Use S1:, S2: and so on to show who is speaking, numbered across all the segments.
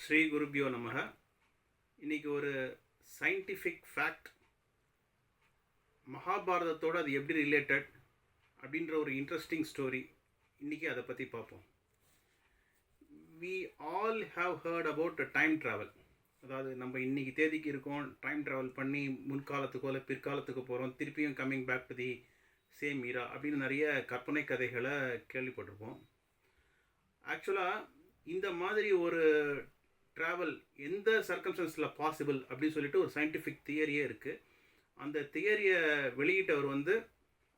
S1: ஸ்ரீ குருபியோ நமக. இன்றைக்கி ஒரு சயின்டிஃபிக் ஃபேக்ட், மகாபாரதத்தோடு அது எப்படி ரிலேட்டட் அப்படின்ற ஒரு இன்ட்ரெஸ்டிங் ஸ்டோரி. இன்றைக்கி அதை பற்றி பார்ப்போம். We all have heard about time travel. அதாவது நம்ம இன்றைக்கி தேதிக்கு இருக்கோம், டைம் ட்ராவல் பண்ணி முன்காலத்துக்கோ இல்லை பிற்காலத்துக்கு போகிறோம், திருப்பியும் coming back to the same era அப்படின்னு நிறைய கற்பனை கதைகளை கேள்விப்பட்டிருப்போம். ஆக்சுவலாக இந்த மாதிரி ஒரு ட்ராவல் எந்த சர்க்கம்ஸ்டன்ஸில் பாசிபிள் அப்படின்னு சொல்லிட்டு ஒரு சயின்டிஃபிக் தியரியே இருக்குது. அந்த தியரியை வெளியிட்டவர்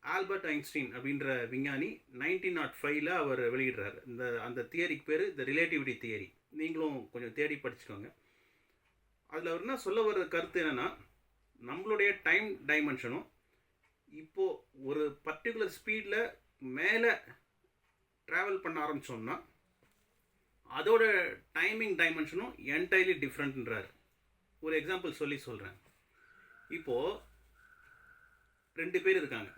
S1: ஆல்பர்ட் ஐன்ஸ்டீன் அப்படின்ற விஞ்ஞானி 1905 அவர் வெளியிடுறாரு. அந்த தியரிக்கு பேர் த ரிலேட்டிவிட்டி தியரி. நீங்களும் கொஞ்சம் தேடி படிச்சுக்கோங்க. அதில் அவர் என்ன சொல்ல வர்ற கருத்து என்னென்னா, நம்மளுடைய டைம் டைமென்ஷனும் இப்போது ஒரு பர்டிகுலர் ஸ்பீடில் மேலே ட்ராவல் பண்ண ஆரம்பித்தோம்னா அதோட டைமிங் டைமென்ஷனும் என்டையர்லி டிஃப்ரெண்ட்ன்றார். ஒரு எக்ஸாம்பிள் சொல்கிறேன். இப்போது 2 பேர் இருக்காங்க.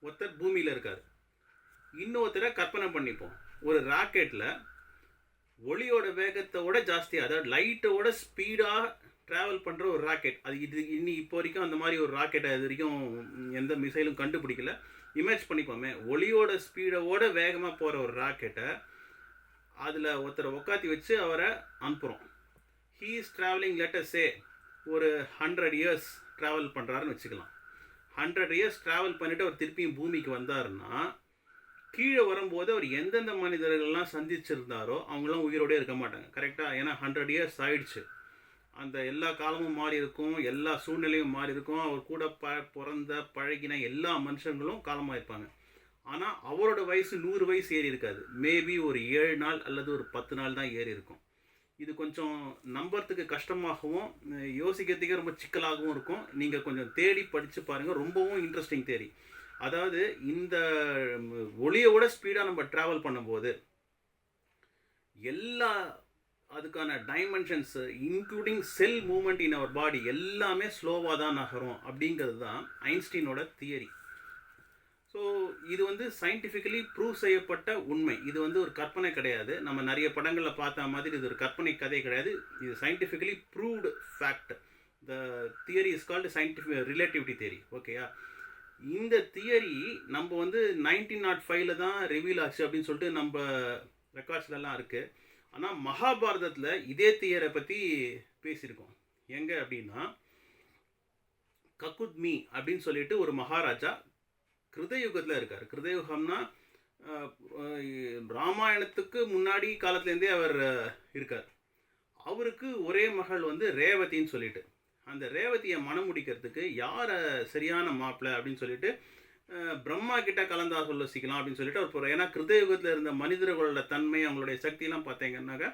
S1: ஒருத்தர் பூமியில் இருக்கார், இன்னொருத்தரை கற்பனை பண்ணிப்போம். ஒரு ராக்கெட்டில் ஒளியோட வேகத்தோட ஜாஸ்தியாக, அதாவது லைட்டோட ஸ்பீடாக ட்ராவல் பண்ணுற ஒரு ராக்கெட். அது இப்போ வரைக்கும் அந்த மாதிரி ஒரு ராக்கெட்டை இது வரைக்கும் எந்த மிசைலும் கண்டுபிடிக்கல. இமேஜ் பண்ணிப்போமே, ஒளியோட ஸ்பீடோட வேகமாக போகிற ஒரு ராக்கெட்டை அதில் ஒருத்தரை உட்காத்தி வச்சு அவரை அனுப்புகிறோம். He is travelling, let us சே ஒரு 100 years ட்ராவல் பண்ணுறாருன்னு வச்சுக்கலாம். 100 years ட்ராவல் பண்ணிவிட்டு அவர் திருப்பியும் பூமிக்கு வந்தாருன்னா, கீழே வரும்போது அவர் எந்தெந்த மனிதர்கள்லாம் சந்திச்சிருந்தாரோ அவங்களாம் உயிரோடே இருக்க மாட்டாங்க. கரெக்டாக? ஏன்னா 100 years ஆயிடுச்சு. அந்த எல்லா காலமும் மாறி இருக்கும், எல்லா சூழ்நிலையும் மாறி இருக்கும். அவர் கூட பிறந்த பழகின எல்லா மனுஷங்களும் காலமாக இருப்பாங்க. ஆனால் அவரோட வயசு 100 வயசு ஏறி இருக்காது. மேபி ஒரு 7 நாள் அல்லது ஒரு 10 நாள் தான் ஏறி இருக்கும். இது கொஞ்சம் நம்புறதுக்கு கஷ்டமாகவும் யோசிக்கிறதுக்கே ரொம்ப சிக்கலாகவும் இருக்கும். நீங்கள் கொஞ்சம் தேடி படித்து பாருங்கள், ரொம்பவும் இன்ட்ரெஸ்டிங் தேரி. அதாவது இந்த ஒளியோட ஸ்பீடாக நம்ம ட்ராவல் பண்ணும்போது எல்லா அதுக்கான டைமென்ஷன்ஸ் இன்க்ளூடிங் செல் மூமெண்ட் இன் அவர் பாடி எல்லாமே ஸ்லோவாக தான் நகரும் அப்படிங்கிறது தான் ஐன்ஸ்டீனோட தியரி. ஸோ இது சயின்டிஃபிக்கலி ப்ரூவ் செய்யப்பட்ட உண்மை. இது ஒரு கற்பனை கிடையாது. நம்ம நிறைய படங்களில் பார்த்த மாதிரி இது ஒரு கற்பனை கதை கிடையாது. இது scientifically proved fact. The theory is called scientific relativity theory. ஓகேயா? இந்த தியரி நம்ம 1905 தான் ரிவீல் ஆச்சு அப்படின்னு சொல்லிட்டு நம்ம ரெக்கார்ட்ஸ்லாம் இருக்குது. ஆனால் மகாபாரதத்தில் இதே தியரை பற்றி பேசியிருக்கோம். எங்கே அப்படின்னா, ககுத்மி அப்படின்னு சொல்லிட்டு ஒரு மகாராஜா கிருதயுகத்தில் இருக்கார். கிருதயுகம்னா ராமாயணத்துக்கு முன்னாடி காலத்துலேருந்தே அவர் இருக்கார். அவருக்கு ஒரே மகள் ரேவதின்னு சொல்லிட்டு, அந்த ரேவதியை மனம் முடிக்கிறதுக்கு யாரை சரியான மாப்பிள்ளை அப்படின்னு சொல்லிட்டு பிரம்மா கிட்ட கலந்தா யோசிக்கலாம் அப்படின்னு சொல்லிட்டு அவர் போகிறார். ஏன்னா கிருதயுகத்தில் இருந்த மனிதர்களோட தன்மை, அவங்களுடைய சக்தியெல்லாம் பார்த்தீங்கன்னாக்கா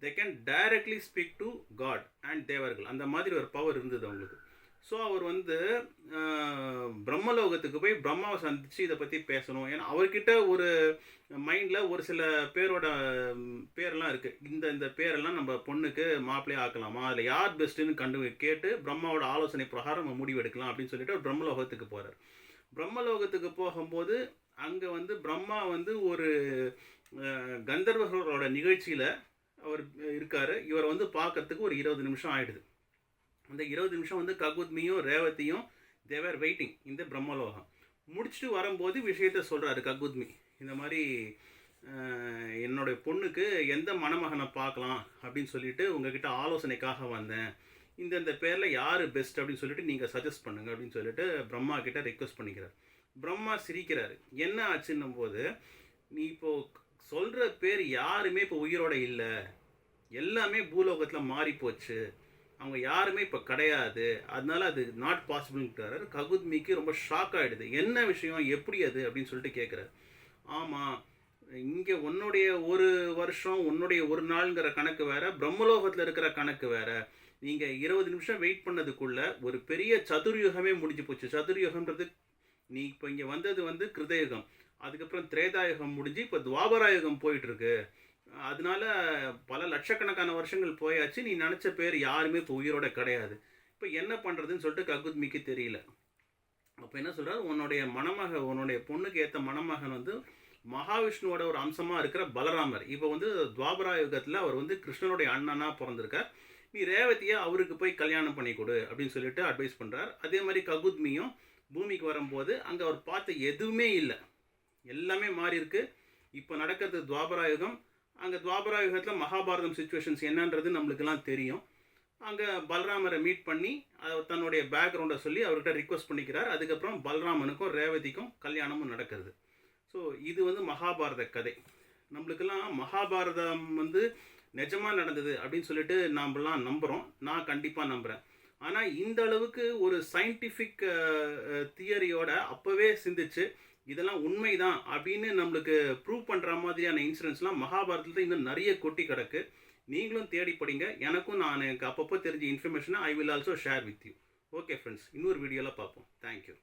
S1: they can directly speak to God and தேவர்கள். அந்த மாதிரி ஒரு பவர் இருந்தது அவங்களுக்கு. ஸோ அவர் பிரம்மலோகத்துக்கு போய் பிரம்மாவை சந்தித்து இதை பற்றி பேசணும். ஏன்னா அவர்கிட்ட ஒரு மைண்டில் ஒரு சில பேரோட பேரெல்லாம் இருக்குது. இந்த பேரெல்லாம் நம்ம பொண்ணுக்கு மாப்பிள்ளையே ஆக்கலாமா, அதில் யார் பெஸ்ட்டுன்னு கேட்டு பிரம்மாவோட ஆலோசனை பிரகாரம் நம்ம முடிவு எடுக்கலாம் அப்படின்னு சொல்லிட்டு அவர் பிரம்மலோகத்துக்கு போகிறார். பிரம்மலோகத்துக்கு போகும்போது அங்கே பிரம்மா ஒரு கந்தர்வர்களோட நிகழ்ச்சியில் அவர் இருக்கார். இவர் பார்க்கறதுக்கு ஒரு 20 நிமிஷம் ஆகிடுது. அந்த 20 நிமிஷம் ககுத்மியும் ரேவதியும் தேவர் வெயிட்டிங் இந்த பிரம்மலோகம். முடிச்சுட்டு வரும்போது விஷயத்த சொல்கிறாரு ககுத்மி. இந்த மாதிரி என்னுடைய பொண்ணுக்கு எந்த மணமகனை பார்க்கலாம் அப்படின்னு சொல்லிட்டு உங்ககிட்ட ஆலோசனைக்காக வந்தேன். இந்த பேரில் யார் பெஸ்ட் அப்படின்னு சொல்லிட்டு நீங்கள் சஜஸ்ட் பண்ணுங்க அப்படின்னு சொல்லிட்டு பிரம்மா கிட்ட ரெக்வஸ்ட் பண்ணிக்கிறார். பிரம்மா சிரிக்கிறார். என்ன ஆச்சுன்னும் போது, நீ இப்போது சொல்கிற பேர் யாருமே இப்போ உயிரோடு இல்லை, எல்லாமே பூலோகத்தில் மாறி போச்சு, அவங்க யாருமே இப்போ கிடையாது, அதனால அது நாட் பாசிபிள்ன்றாரு. ககுத்மிக்கு ரொம்ப ஷாக் ஆகிடுது. என்ன விஷயம், எப்படி அது அப்படின்னு சொல்லிட்டு கேட்குறாரு. ஆமாம், இங்கே உன்னுடைய ஒரு வருஷம், உன்னுடைய ஒரு நாளுங்கிற கணக்கு வேறு, பிரம்மலோகத்தில் இருக்கிற கணக்கு வேறு. நீங்கள் 20 நிமிஷம் வெயிட் பண்ணதுக்குள்ளே ஒரு பெரிய சதுர்யுகமே முடிஞ்சு போச்சு. சதுர்யுகம்ன்றது நீ இப்போ இங்கே வந்தது கிருதயுகம், அதுக்கப்புறம் திரேதாயுகம் முடிஞ்சு இப்போ துவாபராயுகம் போயிட்டுருக்கு. அதனால பல லட்சக்கணக்கான வருஷங்கள் போயாச்சு. நீ நினச்ச பேர் யாருமே இப்போ உயிரோட கிடையாது. இப்போ என்ன பண்ணுறதுன்னு சொல்லிட்டு ககுத்மிக்கு தெரியல. அப்போ என்ன சொல்கிறார், உன்னுடைய பொண்ணுக்கு ஏற்ற மணமகன் மகாவிஷ்ணுவோட ஒரு அம்சமாக இருக்கிற பலராமர் இப்போ வந்து துவாபரா யுகத்தில் அவர் வந்து கிருஷ்ணனுடைய அண்ணனாக பிறந்திருக்கார். நீ ரேவதியை அவருக்கு போய் கல்யாணம் பண்ணி கொடு அப்படின்னு சொல்லிட்டு அட்வைஸ் பண்ணுறார். அதே மாதிரி ககுத்மியும் பூமிக்கு வரும்போது அங்கே அவர் பார்த்த எதுவுமே இல்லை, எல்லாமே மாறி இருக்கு. இப்போ நடக்கிறது துவாபரா யுகம். அங்கே துவாபரா யுகத்தில் மகாபாரதம் சுச்சுவேஷன்ஸ் என்னன்றது நம்மளுக்கெல்லாம் தெரியும். அங்கே பலராமரை மீட் பண்ணி அவர் தன்னுடைய பேக்ரவுண்டை சொல்லி அவர்கிட்ட ரிக்வஸ்ட் பண்ணிக்கிறார். அதுக்கப்புறம் பலராமனுக்கும் ரேவதிக்கும் கல்யாணமும் நடக்கிறது. ஸோ இது வந்து மகாபாரத கதை. நம்மளுக்கெல்லாம் மகாபாரதம் வந்து நிஜமாக நடந்தது அப்படின்னு சொல்லிட்டு நாம்லாம் நம்புகிறோம். நான் கண்டிப்பாக நம்புகிறேன். ஆனால் இந்த அளவுக்கு ஒரு சயின்டிஃபிக் தியரியோட அப்போவே சிந்திச்சு இதெல்லாம் உண்மைதான் அப்படின்னு நம்மளுக்கு ப்ரூவ் பண்ணுற மாதிரியான இன்சிடென்ட்ஸ்லாம் மகாபாரதத்தில் இன்னும் நிறைய கொட்டி கிடக்கு. நீங்களும் தேடி படிங்க. எனக்கும் நான் எனக்கு அப்பப்போ தெரிஞ்ச இன்ஃபர்மேஷனை I will also share with you. Okay friends, இன்னொரு வீடியோவில் பார்ப்போம். தேங்க்யூ.